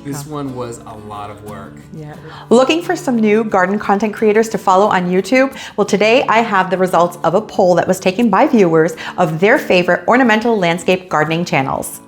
This one was a lot of work. Yeah. Looking for some new garden content creators to follow on YouTube? Well, today I have the results of a poll that was taken by viewers of their favorite ornamental landscape gardening channels.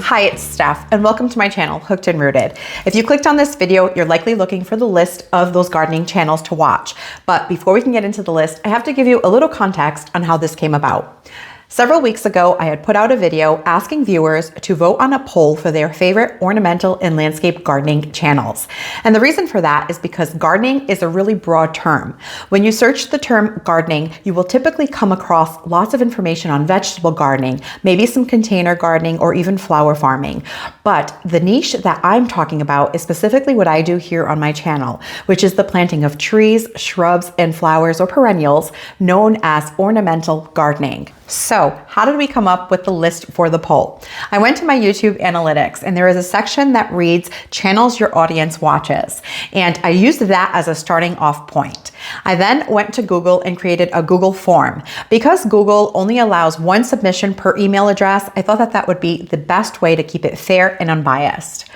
Hi, it's Steph, and welcome to my channel, Hooked and Rooted. If you clicked on this video, you're likely looking for the list of those gardening channels to watch. But before we can get into the list, I have to give you a little context on how this came about. Several weeks ago, I had put out a video asking viewers to vote on a poll for their favorite ornamental and landscape gardening channels. And the reason for that is because gardening is a really broad term. When you search the term gardening, you will typically come across lots of information on vegetable gardening, maybe some container gardening, or even flower farming. But the niche that I'm talking about is specifically what I do here on my channel, which is the planting of trees, shrubs, and flowers or perennials known as ornamental gardening. So how did we come up with the list for the poll? I went to my YouTube analytics and there is a section that reads channels your audience watches. And I used that as a starting off point. I then went to Google and created a Google form. Because Google only allows one submission per email address, I thought that that would be the best way to keep it fair and unbiased.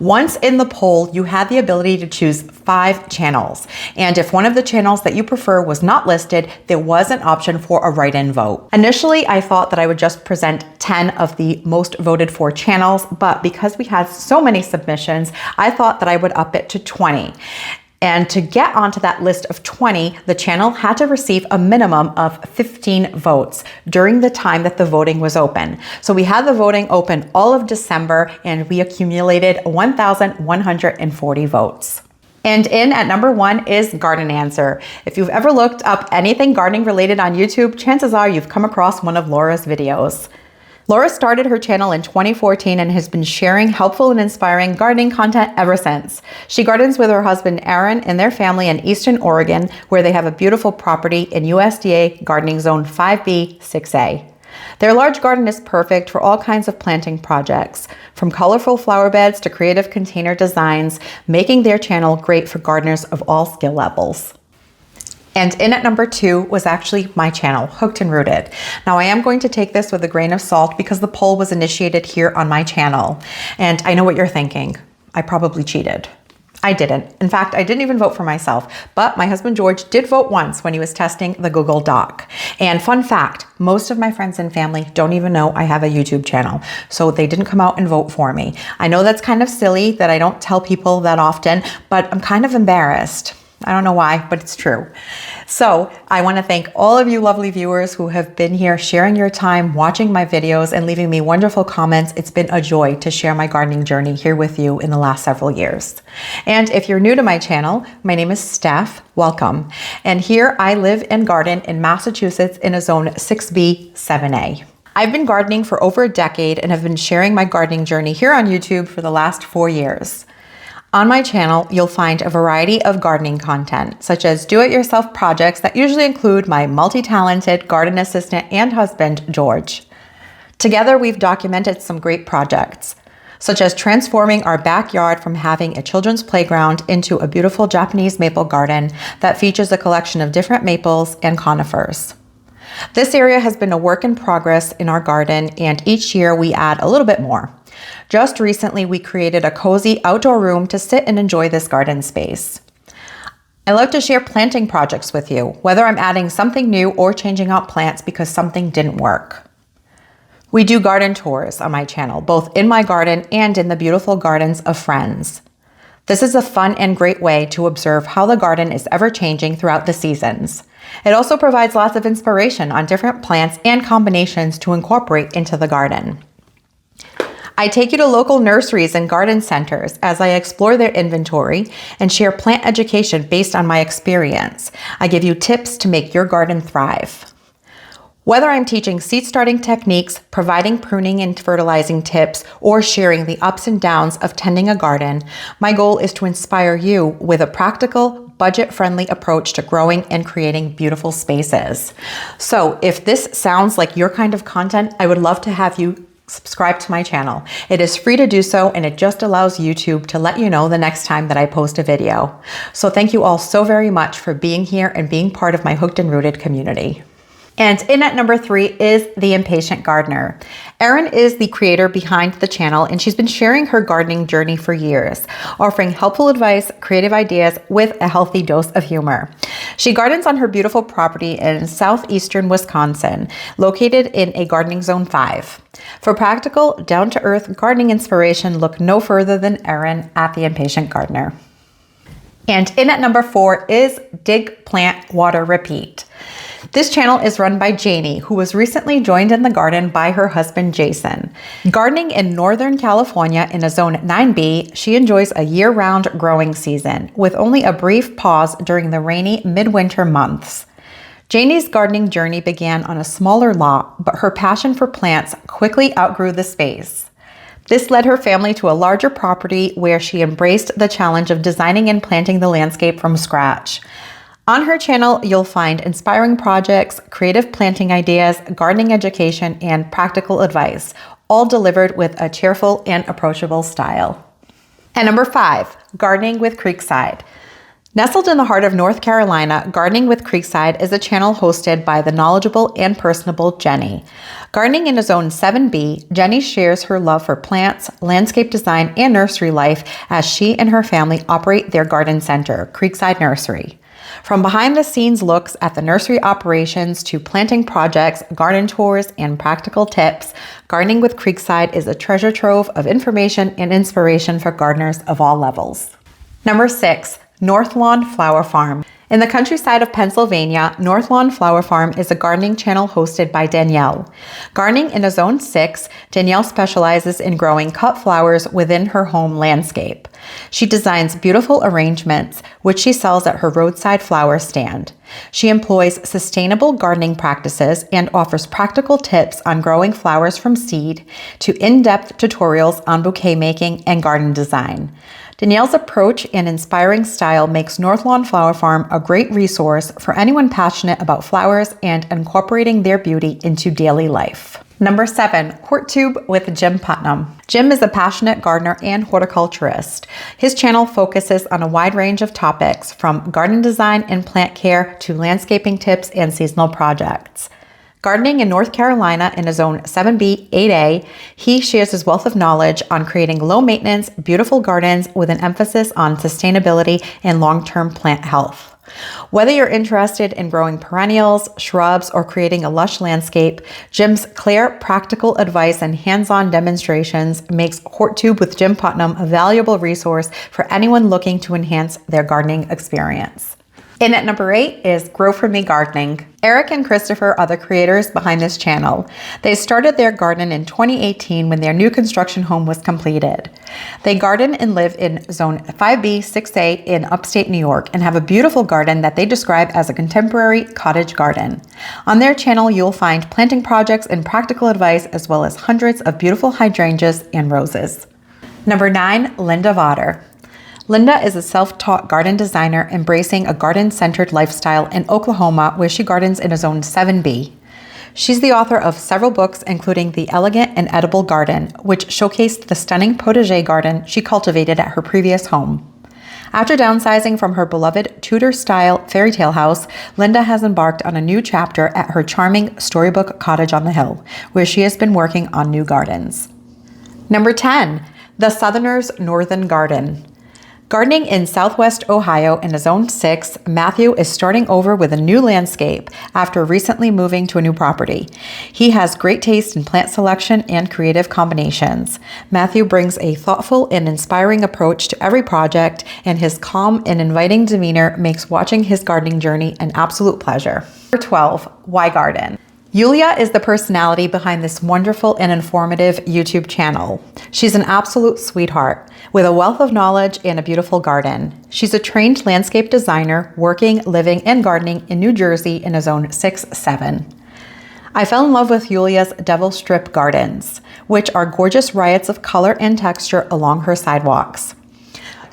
Once in the poll, you had the ability to choose 5 channels. And if one of the channels that you prefer was not listed, there was an option for a write-in vote. Initially, I thought that I would just present 10 of the most voted for channels, but because we had so many submissions, I thought that I would up it to 20. And to get onto that list of 20, the channel had to receive a minimum of 15 votes during the time that the voting was open. So we had the voting open all of December and we accumulated 1,140 votes. And in at number 1 is Garden Answer. If you've ever looked up anything gardening related on YouTube, chances are you've come across one of Laura's videos. Laura started her channel in 2014 and has been sharing helpful and inspiring gardening content ever since. She gardens with her husband Aaron and their family in Eastern Oregon, where they have a beautiful property in USDA Gardening Zone 5B 6A. Their large garden is perfect for all kinds of planting projects, from colorful flower beds to creative container designs, making their channel great for gardeners of all skill levels. And in at number 2 was actually my channel, Hooked and Rooted. Now I am going to take this with a grain of salt because the poll was initiated here on my channel. And I know what you're thinking. I probably cheated. I didn't. In fact, I didn't even vote for myself, but my husband George did vote once when he was testing the Google Doc. And fun fact, most of my friends and family don't even know I have a YouTube channel, so they didn't come out and vote for me. I know that's kind of silly that I don't tell people that often, but I'm kind of embarrassed. I don't know why, but it's true. So I want to thank all of you lovely viewers who have been here sharing your time, watching my videos, and leaving me wonderful comments. It's been a joy to share my gardening journey here with you in the last several years. And if you're new to my channel, my name is Steph. Welcome. And here I live and garden in Massachusetts in a zone 6B 7A. I've been gardening for over a decade and have been sharing my gardening journey here on YouTube for the last 4 years. On my channel, you'll find a variety of gardening content, such as do-it-yourself projects that usually include my multi-talented garden assistant and husband, George. Together, we've documented some great projects, such as transforming our backyard from having a children's playground into a beautiful Japanese maple garden that features a collection of different maples and conifers. This area has been a work in progress in our garden, and each year we add a little bit more. Just recently, we created a cozy outdoor room to sit and enjoy this garden space. I love to share planting projects with you, whether I'm adding something new or changing out plants because something didn't work. We do garden tours on my channel, both in my garden and in the beautiful gardens of friends. This is a fun and great way to observe how the garden is ever changing throughout the seasons. It also provides lots of inspiration on different plants and combinations to incorporate into the garden. I take you to local nurseries and garden centers as I explore their inventory and share plant education based on my experience. I give you tips to make your garden thrive. Whether I'm teaching seed starting techniques, providing pruning and fertilizing tips, or sharing the ups and downs of tending a garden, my goal is to inspire you with a practical, budget-friendly approach to growing and creating beautiful spaces. So if this sounds like your kind of content, I would love to have you subscribe to my channel. It is free to do so, and it just allows YouTube to let you know the next time that I post a video. So thank you all so very much for being here and being part of my Hooked and Rooted community. And in at number 3 is the Impatient Gardener. Erin is the creator behind the channel, and she's been sharing her gardening journey for years, offering helpful advice, creative ideas with a healthy dose of humor. She gardens on her beautiful property in southeastern Wisconsin, located in a gardening zone 5. For practical, down-to-earth gardening inspiration, look no further than Erin at the Impatient Gardener. And in at number 4 is Dig, Plant, Water, Repeat. This channel is run by Janie, who was recently joined in the garden by her husband, Jason. Gardening in Northern California in a zone 9B, she enjoys a year-round growing season, with only a brief pause during the rainy midwinter months. Janie's gardening journey began on a smaller lot, but her passion for plants quickly outgrew the space. This led her family to a larger property where she embraced the challenge of designing and planting the landscape from scratch. On her channel, you'll find inspiring projects, creative planting ideas, gardening education, and practical advice, all delivered with a cheerful and approachable style. And number 5, Gardening with Creekside. Nestled in the heart of North Carolina, Gardening with Creekside is a channel hosted by the knowledgeable and personable Jenny. Gardening in a Zone 7B, Jenny shares her love for plants, landscape design, and nursery life as she and her family operate their garden center, Creekside Nursery. From behind-the-scenes looks at the nursery operations to planting projects, garden tours, and practical tips, Gardening with Creekside is a treasure trove of information and inspiration for gardeners of all levels. Number 6, North Lawn Flower Farm. In the countryside of Pennsylvania, North Lawn Flower Farm is a gardening channel hosted by Danielle. Gardening in a Zone 6, Danielle specializes in growing cut flowers within her home landscape. She designs beautiful arrangements, which she sells at her roadside flower stand. She employs sustainable gardening practices and offers practical tips on growing flowers from seed to in-depth tutorials on bouquet making and garden design. Danielle's approach and inspiring style makes North Lawn Flower Farm a great resource for anyone passionate about flowers and incorporating their beauty into daily life. Number 7, Hort Tube with Jim Putnam. Jim is a passionate gardener and horticulturist. His channel focuses on a wide range of topics from garden design and plant care to landscaping tips and seasonal projects. Gardening in North Carolina in a Zone 7B 8A, he shares his wealth of knowledge on creating low-maintenance, beautiful gardens with an emphasis on sustainability and long-term plant health. Whether you're interested in growing perennials, shrubs, or creating a lush landscape, Jim's clear, practical advice and hands-on demonstrations makes Hort Tube with Jim Putnam a valuable resource for anyone looking to enhance their gardening experience. In at number 8 is Grow For Me Gardening. Eric and Christopher are the creators behind this channel. They started their garden in 2018 when their new construction home was completed. They garden and live in Zone 5B 6A in upstate New York and have a beautiful garden that they describe as a contemporary cottage garden. On their channel, you'll find planting projects and practical advice, as well as hundreds of beautiful hydrangeas and roses. Number 9, Linda Vander. Linda is a self-taught garden designer embracing a garden-centered lifestyle in Oklahoma, where she gardens in a Zone 7B. She's the author of several books, including The Elegant and Edible Garden, which showcased the stunning potager garden she cultivated at her previous home. After downsizing from her beloved Tudor-style fairy tale house, Linda has embarked on a new chapter at her charming storybook cottage on the hill, where she has been working on new gardens. Number 10, The Southerner's Northern Garden. Gardening in Southwest Ohio in a Zone 6, Matthew is starting over with a new landscape after recently moving to a new property. He has great taste in plant selection and creative combinations. Matthew brings a thoughtful and inspiring approach to every project, and his calm and inviting demeanor makes watching his gardening journey an absolute pleasure. Number 12, Why Garden? Yulia is the personality behind this wonderful and informative YouTube channel. She's an absolute sweetheart with a wealth of knowledge and a beautiful garden. She's a trained landscape designer working, living, and gardening in New Jersey in a Zone 6-7. I fell in love with Yulia's Devil Strip gardens, which are gorgeous riots of color and texture along her sidewalks.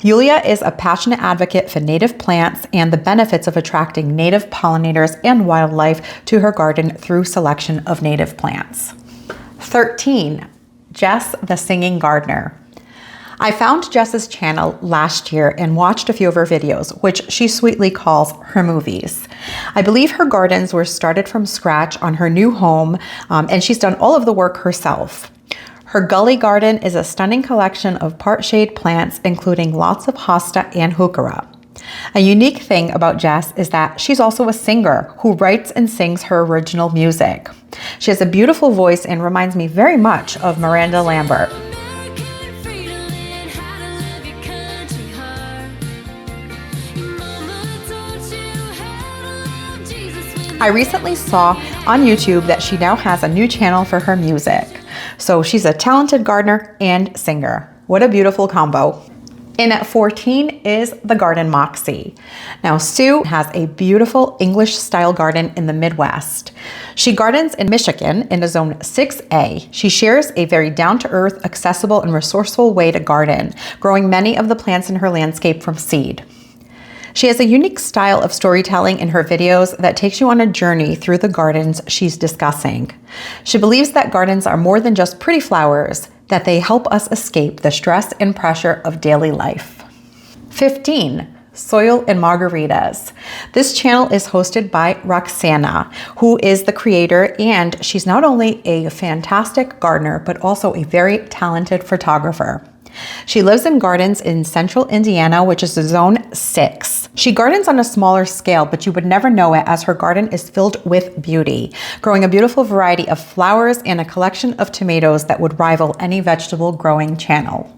Yulia is a passionate advocate for native plants and the benefits of attracting native pollinators and wildlife to her garden through selection of native plants. 13, Jess the Singing Gardener. I found Jess's channel last year and watched a few of her videos, which she sweetly calls her movies. I believe her gardens were started from scratch on her new home, and she's done all of the work herself. Her gully garden is a stunning collection of part shade plants, including lots of hosta and heuchera. A unique thing about Jess is that she's also a singer who writes and sings her original music. She has a beautiful voice and reminds me very much of Miranda Lambert. I recently saw on YouTube that she now has a new channel for her music. So she's a talented gardener and singer. What a beautiful combo. In at 14 is the Garden Moxy. Now, Sue has a beautiful English style garden in the Midwest. She gardens in Michigan in a zone 6A. She shares a very down-to-earth, accessible, and resourceful way to garden, growing many of the plants in her landscape from seed. She has a unique style of storytelling in her videos that takes you on a journey through the gardens she's discussing. She believes that gardens are more than just pretty flowers, that they help us escape the stress and pressure of daily life. 15. Soil and Margaritas. This channel is hosted by Roxana, who is the creator, and she's not only a fantastic gardener, but also a very talented photographer. She lives in gardens in central Indiana, which is zone 6. She gardens on a smaller scale, but you would never know it as her garden is filled with beauty, growing a beautiful variety of flowers and a collection of tomatoes that would rival any vegetable growing channel.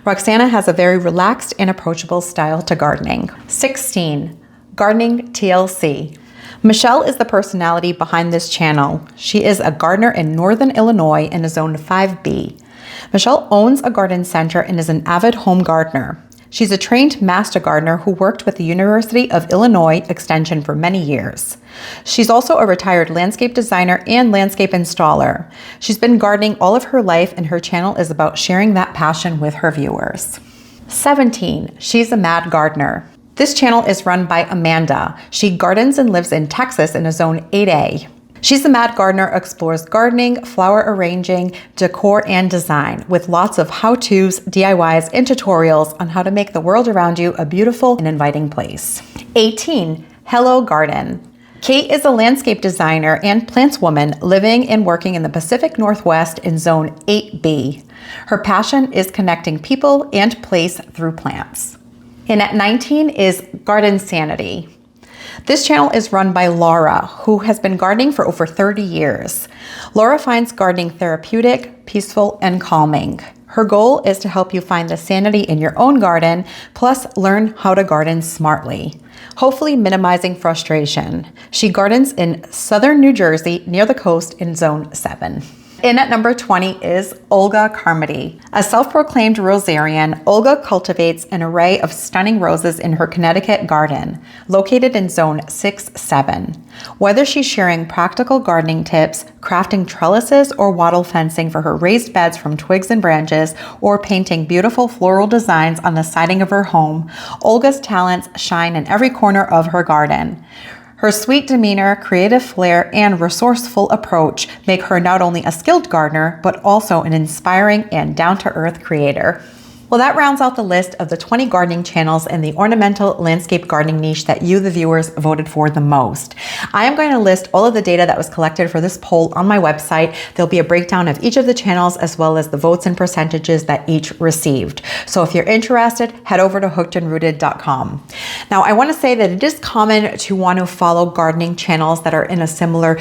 Roxana has a very relaxed and approachable style to gardening. 16. Gardening TLC. Michelle is the personality behind this channel. She is a gardener in Northern Illinois in a zone 5B. Michelle owns a garden center and is an avid home gardener. She's a trained master gardener who worked with the University of Illinois Extension for many years. She's also a retired landscape designer and landscape installer. She's been gardening all of her life, and her channel is about sharing that passion with her viewers. 17. She's a Mad Gardener. This channel is run by Amanda. She gardens and lives in Texas in a zone 8A. She's a Mad Gardener, explores gardening, flower arranging, decor, and design with lots of how-tos, DIYs, and tutorials on how to make the world around you a beautiful and inviting place. 18. Hello Garden. Kate is a landscape designer and plantswoman living and working in the Pacific Northwest in zone 8B. Her passion is connecting people and place through plants. And at 19 is Garden Sanity. This channel is run by Laura, who has been gardening for over 30 years. Laura finds gardening therapeutic, peaceful, and calming. Her goal is to help you find the sanity in your own garden, plus learn how to garden smartly, hopefully minimizing frustration. She gardens in southern New Jersey near the coast in zone 7. In at number 20 is Olga Cares. A self-proclaimed rosarian, Olga cultivates an array of stunning roses in her Connecticut garden, located in zone 6-7. Whether she's sharing practical gardening tips, crafting trellises or wattle fencing for her raised beds from twigs and branches, or painting beautiful floral designs on the siding of her home, Olga's talents shine in every corner of her garden. Her sweet demeanor, creative flair, and resourceful approach make her not only a skilled gardener, but also an inspiring and down-to-earth creator. Well, that rounds out the list of the 20 gardening channels in the ornamental landscape gardening niche that you, the viewers, voted for the most. I am going to list all of the data that was collected for this poll on my website. There'll be a breakdown of each of the channels as well as the votes and percentages that each received. So if you're interested, head over to hookedandrooted.com. Now, I want to say that it is common to want to follow gardening channels that are in a similar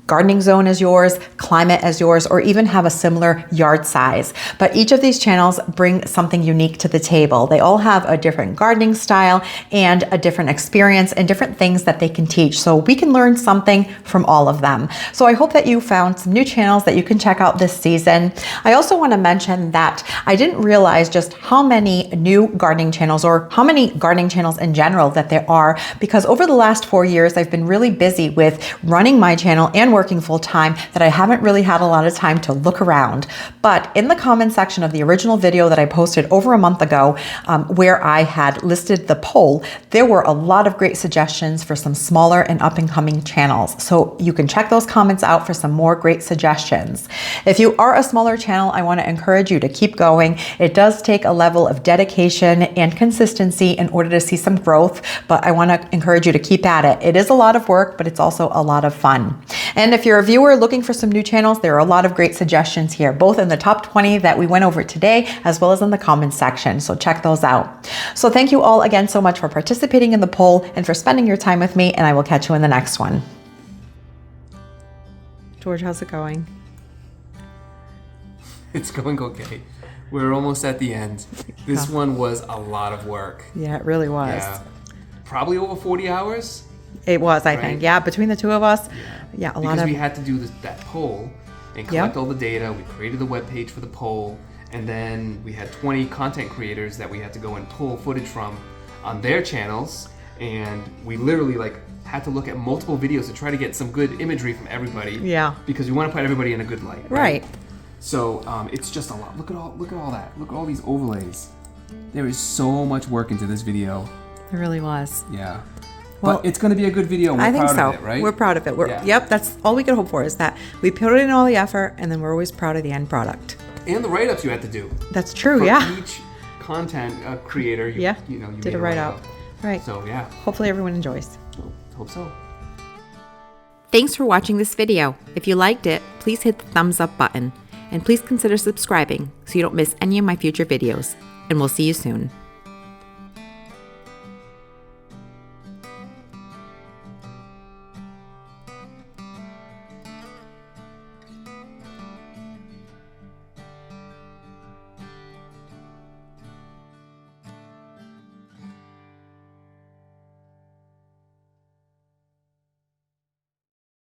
gardening zone as yours, climate as yours, or even have a similar yard size. But each of these channels bring something unique to the table. They all have a different gardening style and a different experience and different things that they can teach. So we can learn something from all of them. So I hope that you found some new channels that you can check out this season. I also want to mention that I didn't realize just how many new gardening channels, or how many gardening channels in general that there are, because over the last 4 years, I've been really busy with running my channel and working full time that I haven't really had a lot of time to look around. But in the comment section of the original video that I posted over a month ago, where I had listed the poll, there were a lot of great suggestions for some smaller and up and coming channels. So you can check those comments out for some more great suggestions. If you are a smaller channel, I want to encourage you to keep going. It does take a level of dedication and consistency in order to see some growth, but I want to encourage you to keep at it. It is a lot of work, but it's also a lot of fun. And if you're a viewer looking for some new channels, there are a lot of great suggestions here, both in the top 20 that we went over today, as well as in the comments section. So check those out. So thank you all again so much for participating in the poll and for spending your time with me, and I will catch you in the next one. George, how's it going? It's going okay. We're almost at the end. This one was a lot of work. Yeah, it really was. Yeah. Probably over 40 hours. It was, I think. Yeah, between the two of us. Yeah, a lot of... Because we had to do that poll and collect all the data. We created the web page for the poll, and then we had 20 content creators that we had to go and pull footage from on their channels, and we literally had to look at multiple videos to try to get some good imagery from everybody. Yeah. Because we want to put everybody in a good light. Right. So it's just a lot. Look at all that. Look at all these overlays. There is so much work into this video. It really was. Yeah. Well, but it's going to be a good video. I think so. Of it, right? We're proud of it. Yep, that's all we can hope for, is that we put in all the effort, and then we're always proud of the end product. And the write-ups you had to do. That's true, for each content creator, you did a write-up. Right. So, yeah. Hopefully everyone enjoys. Hope so. Thanks for watching this video. If you liked it, please hit the thumbs up button. And please consider subscribing so you don't miss any of my future videos. And we'll see you soon.